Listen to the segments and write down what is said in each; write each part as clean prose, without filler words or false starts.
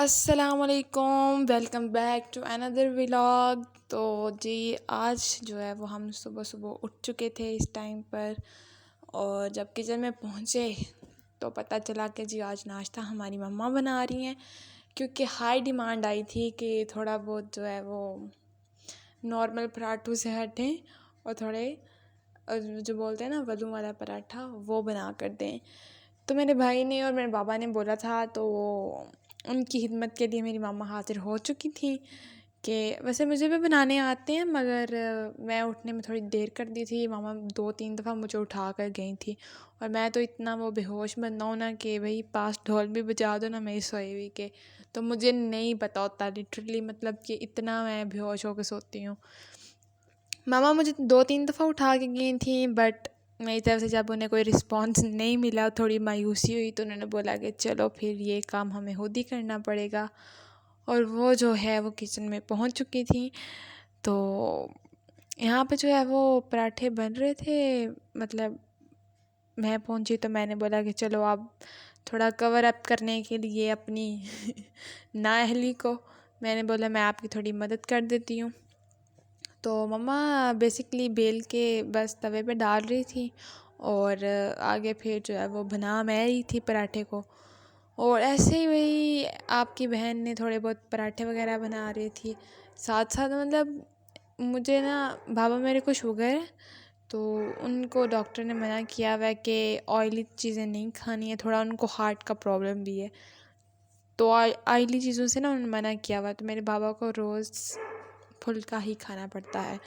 अस्सलामुअलैकुम, welcome back to another vlog. तो जी आज जो है वो हम सुबह सुबह उठ चुके थे इस टाइम पर, और जब किचन में पहुँचे तो पता चला कि जी आज नाश्ता हमारी मम्मा बना रही हैं, क्योंकि हाई डिमांड आई थी कि थोड़ा बहुत जो है वो नॉर्मल पराठों से हटें और थोड़े जो बोलते हैं ना वलू वाला पराठा वो बना कर दें। तो मेरे भाई ने और मेरे बाबा ने बोला था, तो उनकी खिदमत के लिए मेरी मामा हाज़िर हो चुकी थी कि वैसे मुझे भी बनाने आते हैं, मगर मैं उठने में थोड़ी देर कर दी थी। मामा 2-3 दफ़ा मुझे उठा कर गई थी, और मैं तो इतना वो बेहोश बंदा हूँ ना कि भाई पास ढोल भी बजा दो ना मेरी सोई हुई के, तो मुझे नहीं पता होता लिटरली, मतलब कि इतना मैं बेहोश होकर सोती हूँ। मामा मुझे 2-3 दफ़ा उठा के गई थी, बट मेरी तरफ से जब उन्हें कोई रिस्पॉन्स नहीं मिला, थोड़ी मायूसी हुई, तो उन्होंने बोला कि चलो फिर ये काम हमें खुद ही करना पड़ेगा। और वो जो है वो किचन में पहुंच चुकी थी। तो यहाँ पे जो है वो पराठे बन रहे थे, मतलब मैं पहुंची तो मैंने बोला कि चलो आप थोड़ा कवर अप करने के लिए अपनी नाअहली को मैंने बोला मैं आपकी थोड़ी मदद कर देती हूँ। तो मम्मा बेसिकली बेल के बस तवे पे डाल रही थी, और आगे फिर जो है वो बना मैं रही थी पराठे को। और ऐसे ही वही आपकी बहन ने थोड़े बहुत पराठे वगैरह बना रही थी साथ साथ। मतलब मुझे ना बाबा मेरे को शुगर है, तो उनको डॉक्टर ने मना किया हुआ है कि ऑयली चीज़ें नहीं खानी है, थोड़ा उनको हार्ट का प्रॉब्लम भी है, तो ऑयली चीज़ों से ना उन्होंने मना किया हुआ। तो मेरे बाबा को रोज़ फुल्का ही खाना पड़ता है।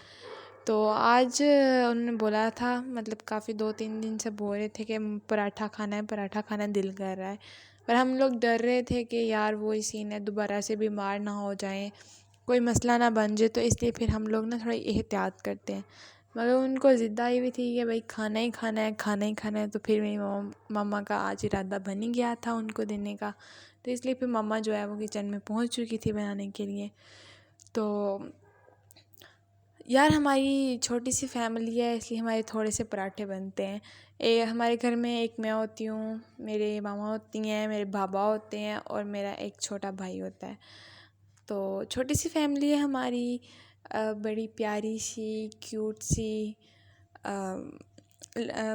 तो आज उन्होंने बोला था, मतलब काफ़ी 2-3 दिन से बोल रहे थे कि पराठा खाना है, पराठा खाना दिल कर रहा है, पर हम लोग डर रहे थे कि यार वो ही सीन है, दोबारा से बीमार ना हो जाएं, कोई मसला ना बन जाए, तो इसलिए फिर हम लोग ना थोड़ा एहतियात करते हैं। मगर उनको ज़िद्द आई हुई थी कि भाई खाना ही खाना है, खाना ही खाना है। तो फिर मेरी मम्मा का आज इरादा बन ही गया था उनको देने का, तो इसलिए फिर मम्मा जो है वो किचन में पहुंच चुकी थी बनाने के लिए। तो यार हमारी छोटी सी फैमिली है, इसलिए हमारे थोड़े से पराठे बनते हैं। हमारे घर में एक मैं होती हूँ, मेरे मामा होती हैं, मेरे बाबा होते हैं, और मेरा एक छोटा भाई होता है। तो छोटी सी फैमिली है हमारी, बड़ी प्यारी सी क्यूट सी।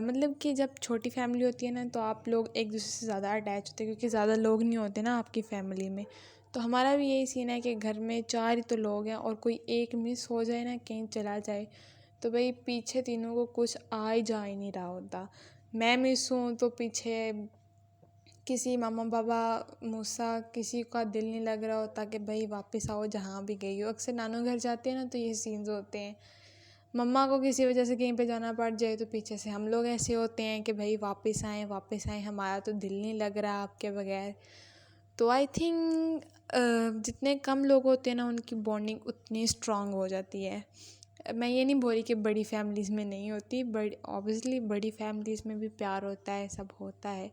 मतलब कि जब छोटी फैमिली होती है ना, तो आप लोग एक दूसरे से ज़्यादा अटैच होते हैं, क्योंकि ज़्यादा लोग नहीं होते ना आपकी फ़ैमिली में। तो हमारा भी यही सीन है कि घर में 4 ही तो लोग हैं, और कोई एक मिस हो जाए ना, कहीं चला जाए, तो भाई पीछे तीनों को कुछ आ ही जा ही नहीं रहा होता। मैं मिस हूँ तो पीछे किसी मामा बाबा मूसा किसी का दिल नहीं लग रहा होता कि भाई वापस आओ जहाँ भी गई हो। अक्सर नानों घर जाते हैं ना, तो ये सीन्स होते हैं। मम्मा को किसी वजह से कहीं पे जाना पड़ जाए, तो पीछे से हम लोग ऐसे होते हैं कि भाई वापस आएँ वापस आएँ, हमारा तो दिल नहीं लग रहा आपके बगैर। तो आई थिंक जितने कम लोग होते हैं ना, उनकी बॉन्डिंग उतनी स्ट्रांग हो जाती है। मैं ये नहीं बोल रही कि बड़ी फैमिलीज़ में नहीं होती, बड़ी ऑब्वियसली बड़ी फैमिलीज़ में भी प्यार होता है, सब होता है,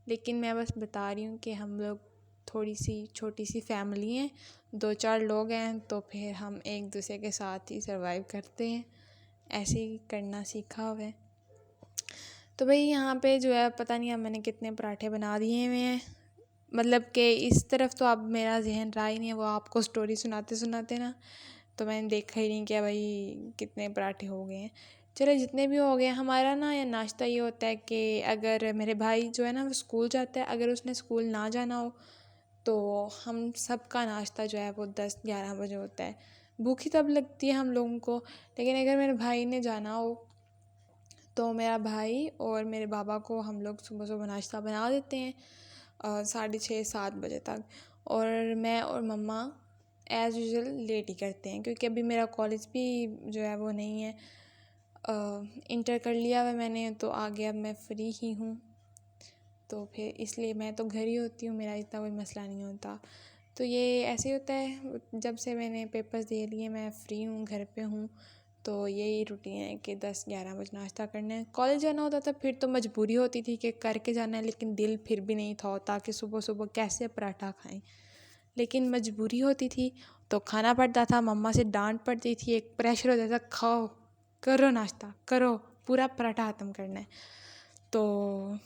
लेकिन मैं बस बता रही हूँ कि हम लोग थोड़ी सी छोटी सी फैमिली हैं, 2-4 लोग हैं, तो फिर हम एक दूसरे के साथ ही सर्वाइव करते हैं, ऐसे ही करना सीखा हुआ है। तो भाई यहाँ पे जो है पता नहीं अब मैंने कितने पराठे बना दिए हुए हैं, मतलब कि इस तरफ तो अब मेरा जहन रहा ही नहीं है, वो आपको स्टोरी सुनाते सुनाते ना, तो मैंने देखा ही नहीं कि भाई कितने पराठे हो गए हैं। चलो जितने भी हो गए, हमारा ना ये नाश्ता ये होता है कि अगर मेरे भाई जो है ना वो स्कूल जाता है, अगर उसने स्कूल ना जाना हो, तो हम सब का नाश्ता जो है वो 10-11 बजे होता है। भूख ही तब लगती है हम लोगों को, लेकिन अगर मेरे भाई ने जाना हो, तो मेरा भाई और मेरे बाबा को हम लोग सुबह सुबह नाश्ता बना देते हैं 6:30-7 बजे तक, और मैं और मम्मा एज़ यूजुअल लेट ही करते हैं, क्योंकि अभी मेरा कॉलेज भी जो है वो नहीं है, इंटर कर लिया हुआ मैंने, तो आगे अब मैं फ्री ही हूँ, तो फिर इसलिए मैं तो घर ही होती हूँ, मेरा इतना कोई मसला नहीं होता। तो ये ऐसे ही होता है, जब से मैंने पेपर्स दे लिए मैं फ़्री हूँ, घर पे हूँ, तो यही रूटीन है कि 10-11 बजे नाश्ता करना है। कॉलेज जाना होता था फिर तो मजबूरी होती थी कि करके जाना है, लेकिन दिल फिर भी नहीं था होता कि सुबह सुबह कैसे पराठा खाएं, लेकिन मजबूरी होती थी तो खाना पड़ता था। मम्मा से डांट पड़ती थी, एक प्रेशर होता था, खाओ, करो नाश्ता करो, पूरा पराठा ख़त्म करना है। तो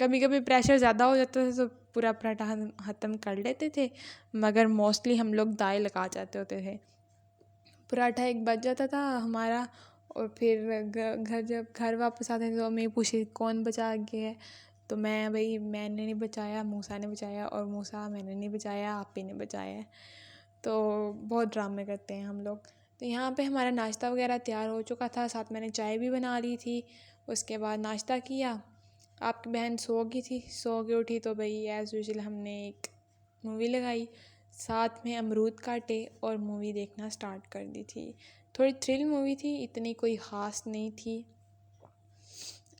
कभी कभी प्रेशर ज़्यादा हो जाता था, तो पूरा पराठा हम ख़त्म कर लेते थे, मगर मोस्टली हम लोग दाएँ लगा जाते होते थे। पराठा एक बच जाता था हमारा, और फिर घर जब घर वापस आते थे तो मम्मी पूछी कौन बचा के है, तो मैंने नहीं बचाया, मूसा ने बचाया, और मूसा मैंने नहीं बचाया, आप ही ने बचाया है। तो बहुत ड्रामे करते हैं हम लोग। तो यहाँ पे हमारा नाश्ता वगैरह तैयार हो चुका था, साथ मैंने चाय भी बना ली थी। उसके बाद नाश्ता किया, आपकी बहन सो गई थी, सो के उठी तो भाई एज़ यूजुअल हमने एक मूवी लगाई, साथ में अमरूद काटे और मूवी देखना स्टार्ट कर दी थी। थोड़ी थ्रिल मूवी थी, इतनी कोई ख़ास नहीं थी।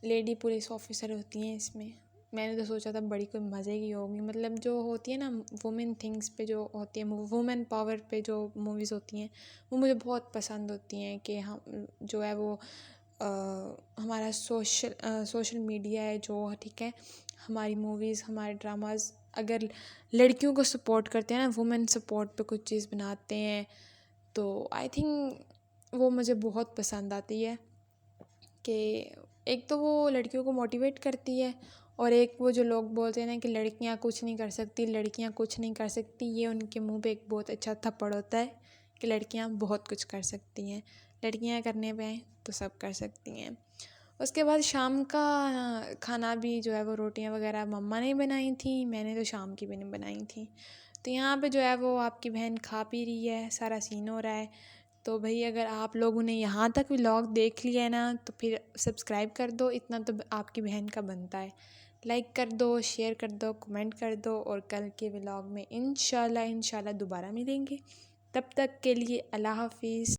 लेडी पुलिस ऑफिसर होती हैं इसमें। मैंने तो सोचा था बड़ी कोई मज़े की होगी, मतलब जो होती है ना वुमेन थिंग्स पे जो होती है, वुमेन पावर पे जो मूवीज़ होती हैं वो मुझे बहुत पसंद होती हैं, कि हम जो है वो हमारा सोशल मीडिया है जो, ठीक है, हमारी मूवीज़ हमारे ड्रामाज अगर लड़कियों को सपोर्ट करते हैं ना, वुमेन सपोर्ट पे कुछ चीज़ बनाते हैं, तो आई थिंक वो मुझे बहुत पसंद आती है। कि एक तो वो लड़कियों को मोटिवेट करती है, और एक वो जो लोग बोलते हैं ना कि लड़कियां कुछ नहीं कर सकती, लड़कियां कुछ नहीं कर सकती, ये उनके मुंह पे एक बहुत अच्छा थप्पड़ होता है कि लड़कियां बहुत कुछ कर सकती हैं, लड़कियां करने पे आएँ तो सब कर सकती हैं। उसके बाद शाम का खाना भी जो है वो रोटियां वगैरह मम्मा ने बनाई थी, मैंने तो शाम की भी नहीं बनाई थी। तो यहाँ पे जो है वो आपकी बहन खा पी रही है, सारा सीन हो रहा है। तो भाई अगर आप लोगों ने यहाँ तक व्लॉग देख लिया है ना, तो फिर सब्सक्राइब कर दो, इतना तो आपकी बहन का बनता है। लाइक कर दो, शेयर कर दो, कमेंट कर दो, और कल के व्लॉग में इंशाल्लाह दोबारा मिलेंगे। तब तक के लिए अल्लाह हाफिज़।